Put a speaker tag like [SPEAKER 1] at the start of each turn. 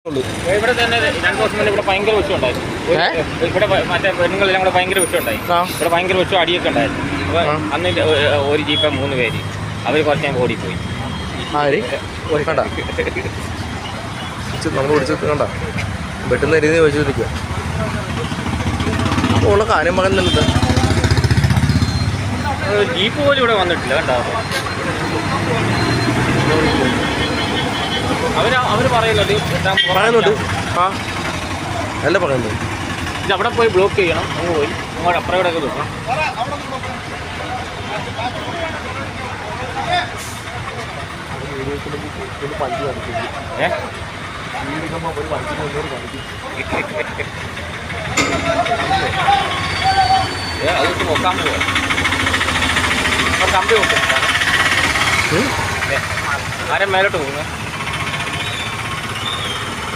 [SPEAKER 1] ഇവിടെ തന്നെ 2 ദിവസം മുന്നേ ഇവിടെ ഭയങ്കര വിഷയം ഉണ്ടായിരുന്നു. ഇവിടെ മറ്റേ പെണ്ണുങ്ങളെല്ലാം കൂടെ ഭയങ്കര വിഷയം ഉണ്ടായി. ഇവിടെ ഭയങ്കര വിഷയം അടിയൊക്കെ ഉണ്ടായിരുന്നു. അപ്പോൾ അന്ന് ഒരു ജീപ്പ് 3 പേര് അവർ കുറച്ച് ഞാൻ ഓടിപ്പോയി.
[SPEAKER 2] കണ്ട നമ്മൾ പിടിച്ചിട്ട് കണ്ട വെട്ടുന്ന രീതി ചോദിച്ചിരിക്കുക. അപ്പോൾ ഉള്ള കാര്യം പറയുന്നുണ്ട്.
[SPEAKER 1] ജീപ്പ് പോലും ഇവിടെ വന്നിട്ടില്ല കേട്ടോ. അവര് പറയുന്നുണ്ട്
[SPEAKER 2] അല്ല പറയുന്നത്
[SPEAKER 1] ഇത് അവിടെ പോയി ബ്ലോക്ക് ചെയ്യണം. അങ്ങ് പോയി അങ്ങോട്ട് അപ്പുറം ഇവിടെ ഒക്കെ നോക്കണം. അതൊട്ട് നോക്കാൻ പോവാ. കമ്പി നോക്കും ആരും മേലോട്ട് പോകുന്നു.